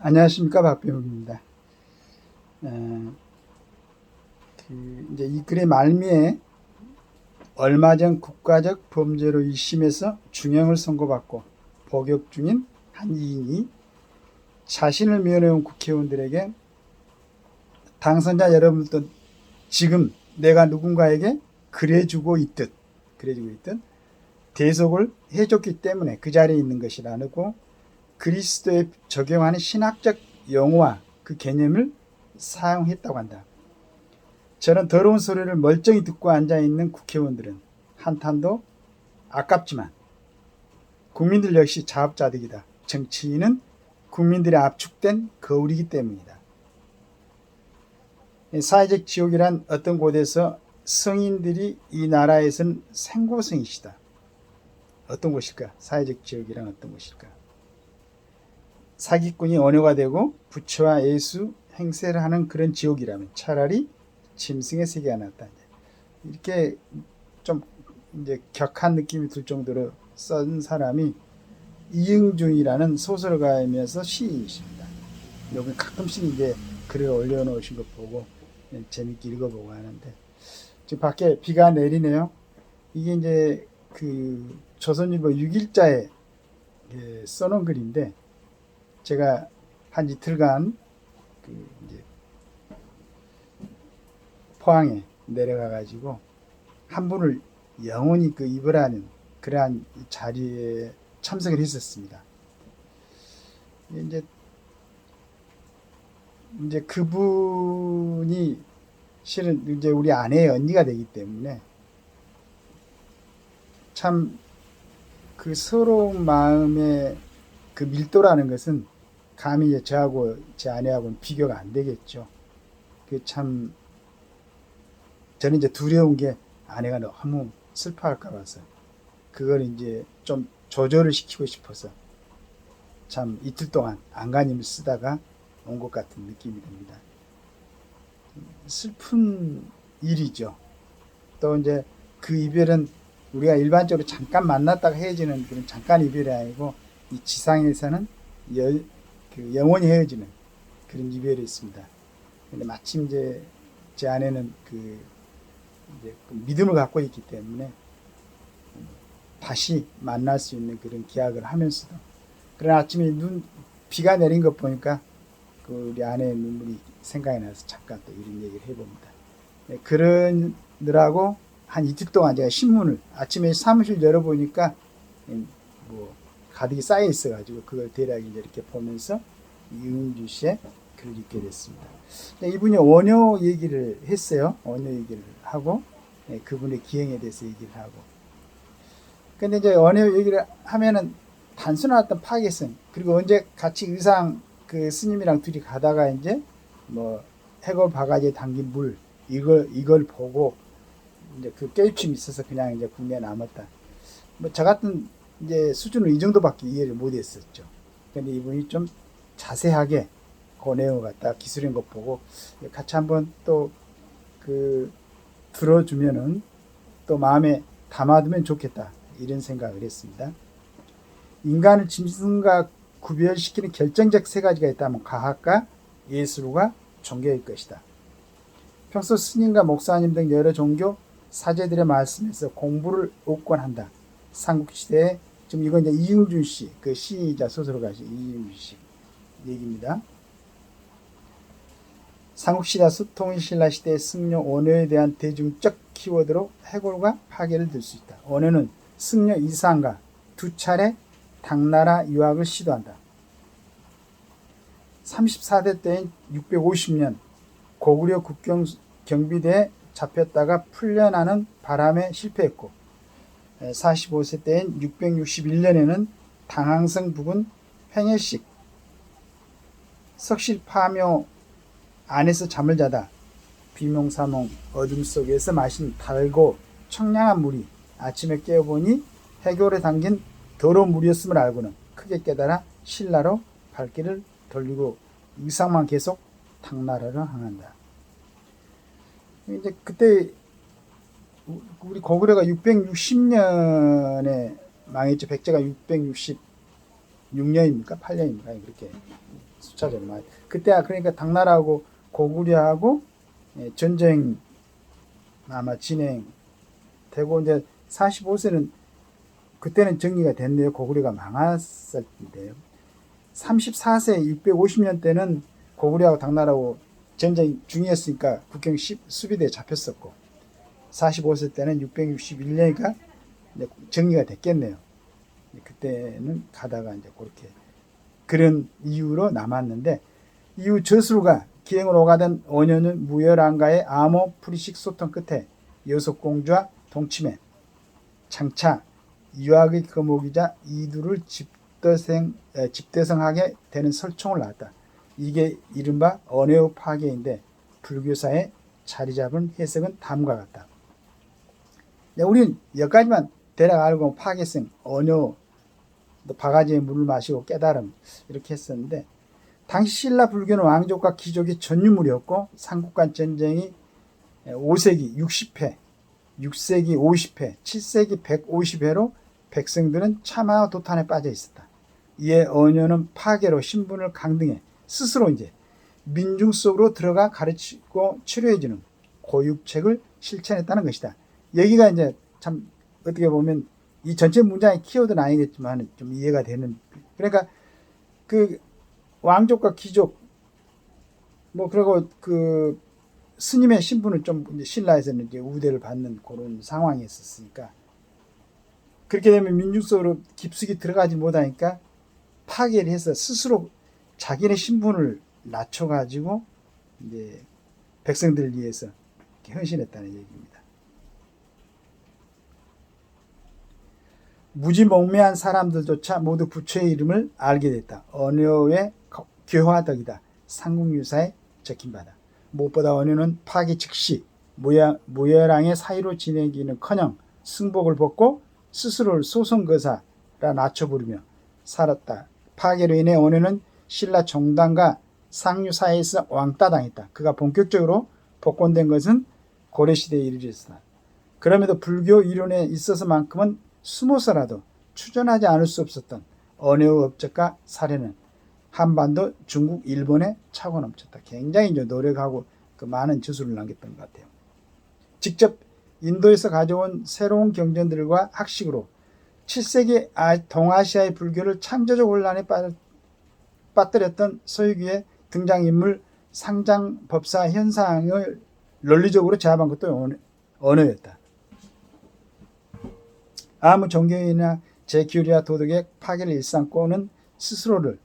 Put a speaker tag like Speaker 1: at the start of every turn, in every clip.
Speaker 1: 안녕하십니까, 박병욱입니다. 이제 이 글의 말미에 얼마 전 국가적 범죄로 1심에서 중형을 선고받고 복역 중인 한 이인이 자신을 면회온 국회의원들에게 당선자 여러분들도 지금 내가 누군가에게 그래주고 있듯 대속을 해줬기 때문에 그 자리에 있는 것이라고 그리스도에 적용하는 신학적 용어와 그 개념을 사용했다고 한다. 저런 더러운 소리를 멀쩡히 듣고 앉아있는 국회의원들은 한탄도 아깝지만 국민들 역시 자업자득이다. 정치인은 국민들의 압축된 거울이기 때문이다. 사회적 지옥이란 어떤 곳에서 성인들이 이 나라에서는 생고성이시다. 어떤 곳일까? 사회적 지옥이란 어떤 곳일까? 사기꾼이 언어가 되고 부처와 예수 행세를 하는 그런 지옥이라면 차라리 짐승의 세계가 낫다. 이렇게 좀 이제 격한 느낌이 들 정도로 쓴 사람이 이응준이라는 소설가이면서 시인이십니다. 여기 가끔씩 이제 글을 올려놓으신 거 보고 재밌게 읽어보고 하는데 지금 밖에 비가 내리네요. 이게 이제 그 조선일보 6일자에 써놓은 글인데 제가 한 이틀간 그 이제 포항에 내려가가지고 한 분을 영원히 그 입으라는 그러한 자리에 참석을 했었습니다. 이제 그분이 실은 이제 우리 아내의 언니가 되기 때문에 참 그 서러운 마음의 그 밀도라는 것은 감히 이제 저하고 제 아내하고는 비교가 안 되겠죠. 그 참 저는 이제 두려운 게 아내가 너무 슬퍼할까 봐서 그걸 이제 좀 조절을 시키고 싶어서 참 이틀 동안 안간힘을 쓰다가 온 것 같은 느낌이 듭니다. 슬픈 일이죠. 또 이제 그 이별은 우리가 일반적으로 잠깐 만났다가 헤어지는 그런 잠깐 이별이 아니고 이 지상에서는 그 영원히 헤어지는 그런 이별이 있습니다. 근데 마침 이제 제 아내는 이제 그 믿음을 갖고 있기 때문에 다시 만날 수 있는 그런 기약을 하면서도 그런 아침에 비가 내린 것 보니까 그 우리 아내의 눈물이 생각이 나서 잠깐 또 이런 얘기를 해봅니다. 네, 그러느라고 한 이틀 동안 제가 신문을 아침에 사무실 열어보니까 뭐 가득히 쌓여 있어가지고 그걸 대략 이제 이렇게 보면서 이은주 씨의 글을 읽게 됐습니다. 이분이 원효 얘기를 했어요. 원효 얘기를 하고 그분의 기행에 대해서 얘기를 하고. 근데 이제 원효 얘기를 하면은 단순한 어떤 파괴성 그리고 언제 같이 의상 그 스님이랑 둘이 가다가 이제 뭐 해골 바가지에 담긴 물 이걸 보고 이제 그 깨우침이 있어서 그냥 이제 국내에 남았다. 뭐 저 같은 이제 수준은 이 정도밖에 이해를 못했었죠. 근데 이분이 좀 자세하게 그 내용을 갖다 기술인 것 보고 같이 한번 또 그 들어주면은 또 마음에 담아두면 좋겠다 이런 생각을 했습니다. 인간을 짐승과 구별시키는 결정적 세 가지가 있다면 과학과 예술과 종교일 것이다. 평소 스님과 목사님 등 여러 종교 사제들의 말씀에서 공부를 얻곤 한다. 삼국시대에 지금 이건 이제 이응준 씨, 그 시이자 소설가시 이응준 씨 얘기입니다. 삼국시대 통일신라 시대의 승려 원효에 대한 대중적 키워드로 해골과 파괴를 들 수 있다. 원효는 승려 이상과 두 차례 당나라 유학을 시도한다. 34대 때인 650년 고구려 국경 경비대에 잡혔다가 풀려나는 바람에 실패했고 45세 때인 661년에는 당항성 부근 횡해식 석실 파묘 안에서 잠을 자다 비몽사몽 어둠 속에서 마신 달고 청량한 물이 아침에 깨어보니 해골에 담긴 더러운 물이었음을 알고는 크게 깨달아 신라로 발길을 돌리고 의상만 계속 당나라로 향한다. 이제 그때 우리 고구려가 660년에 망했죠. 백제가 6년입니까? 8년입니까? 그렇게 숫자적으로 많이. 그때 그러니까 당나라하고 고구려하고 전쟁 아마 진행되고 이제 45세는 그때는 정리가 됐네요. 고구려가 망했을 때인데요. 34세 650년 때는 고구려하고 당나라하고 전쟁 중이었으니까 국경 수비대에 잡혔었고 45세 때는 661년이니까 정리가 됐겠네요. 그때는 가다가 이제 그렇게 그런 이유로 남았는데 이후 저수루가 기행을 오가던 5년은 무열왕가의 암호 프리식 소통 끝에 여속공주와 동침해 장차 유학의 거목이자 이두를 집대성하게 되는 설총을 낳았다. 이게 이른바 언해의 파괴인데 불교사에 자리 잡은 해석은 다음과 같다. 우리는 여기까지만 대략 알고 파괴성, 언어, 바가지에 물을 마시고 깨달음 이렇게 했었는데 당시 신라 불교는 왕족과 귀족이 전유물이었고 삼국간 전쟁이 5세기 60회, 6세기 50회, 7세기 150회로 백성들은 참화와 도탄에 빠져 있었다. 이에 언어는 파괴로 신분을 강등해 스스로 이제 민중 속으로 들어가 가르치고 치료해주는 고육책을 실천했다는 것이다. 여기가 이제 참 어떻게 보면 이 전체 문장의 키워드는 아니겠지만 좀 이해가 되는. 그러니까 그 왕족과 귀족 그리고 그 스님의 신분을 좀 이제 신라에서는 이제 우대를 받는 그런 상황이었으니까 그렇게 되면 민중 속으로 깊숙이 들어가지 못하니까 파괴를 해서 스스로 자기네 신분을 낮춰가지고 이제 백성들을 위해서 헌신했다는 얘기입니다. 무지몽매한 사람들조차 모두 부처의 이름을 알게 됐다. 언어의 교화덕이다. 삼국유사에 적힌 바다. 무엇보다 언어는 파괴 즉시 무열왕의 사이로 지내기는커녕 승복을 벗고 스스로를 소송거사라 낮춰 부르며 살았다. 파괴로 인해 언어는 신라 종단과 상류 사회에서 왕따당했다. 그가 본격적으로 복권된 것은 고려시대에 이르렀다. 그럼에도 불교 이론에 있어서만큼은 숨어서라도 추존하지 않을 수 없었던 언어의 업적과 사례는 한반도, 중국, 일본에 차고 넘쳤다. 굉장히 이제 노력하고 그 많은 저술을 남겼던 것 같아요. 직접 인도에서 가져온 새로운 경전들과 학식으로 7세기 동아시아의 불교를 창조적 혼란에 빠뜨렸던 서유기의 등장인물 상장법사 현상을 논리적으로 제압한 것도 언어였다. 아무 종교인이나 제기율이나 도덕의 파괴를 일삼고는 스스로를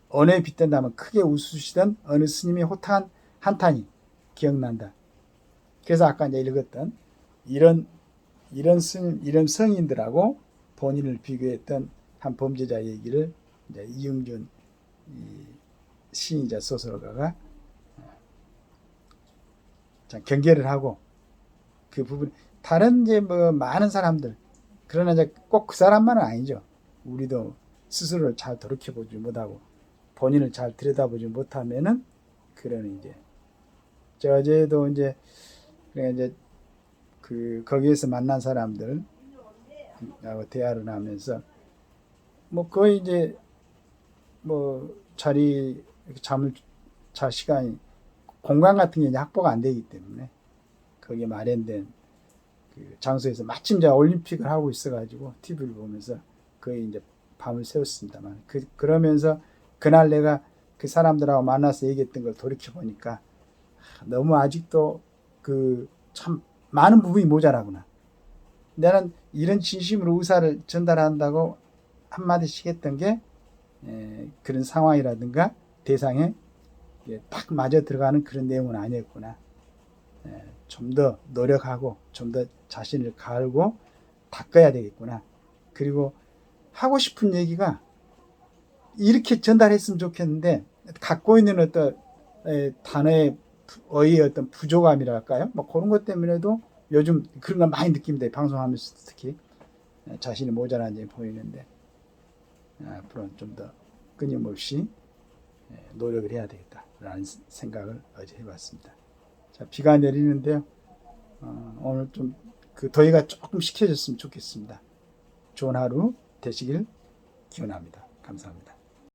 Speaker 1: 언어에 빗댄다면 크게 웃으시던 어느 스님의 호탕한 한탄이 기억난다. 그래서 아까 이제 읽었던 이런 스님, 이런 성인들하고 본인을 비교했던 한 범죄자 얘기를 이제 이응준 시인이자 소설가가 경계를 하고 그 부분 다른 이제 많은 사람들 그러나 이제 꼭 그 사람만은 아니죠. 우리도 스스로를 잘 돌이켜보지 못하고 본인을 잘 들여다보지 못하면은 그런 이제 저 어제도 이제 거기에서 만난 사람들 하고 대화를 하면서 거의 이제 자리 잠을 잘 시간이 공간 같은 게 이제 확보가 안 되기 때문에 거기에 마련된 그 장소에서 마침 제가 올림픽을 하고 있어가지고 TV를 보면서 거의 이제 밤을 새웠습니다만 그러면서 그날 내가 그 사람들하고 만나서 얘기했던 걸 돌이켜 보니까 너무 아직도 참 많은 부분이 모자라구나. 나는 이런 진심으로 의사를 전달한다고 한마디씩 했던 게 그런 상황이라든가 대상에 딱 맞아 들어가는 그런 내용은 아니었구나. 좀 더 노력하고 좀 더 자신을 갈고 닦아야 되겠구나. 그리고 하고 싶은 얘기가 이렇게 전달했으면 좋겠는데 갖고 있는 어떤 단어의 어떤 부족함이랄까요? 그런 것 때문에도 요즘 그런 걸 많이 느낍니다. 방송하면서 특히 자신이 모자란 점이 보이는데 앞으로는 좀 더 끊임없이 노력을 해야 되겠다라는 생각을 어제 해봤습니다. 자, 비가 내리는데요. 오늘 좀 그 더위가 조금 식혀졌으면 좋겠습니다. 좋은 하루 되시길 기원합니다.
Speaker 2: 감사합니다.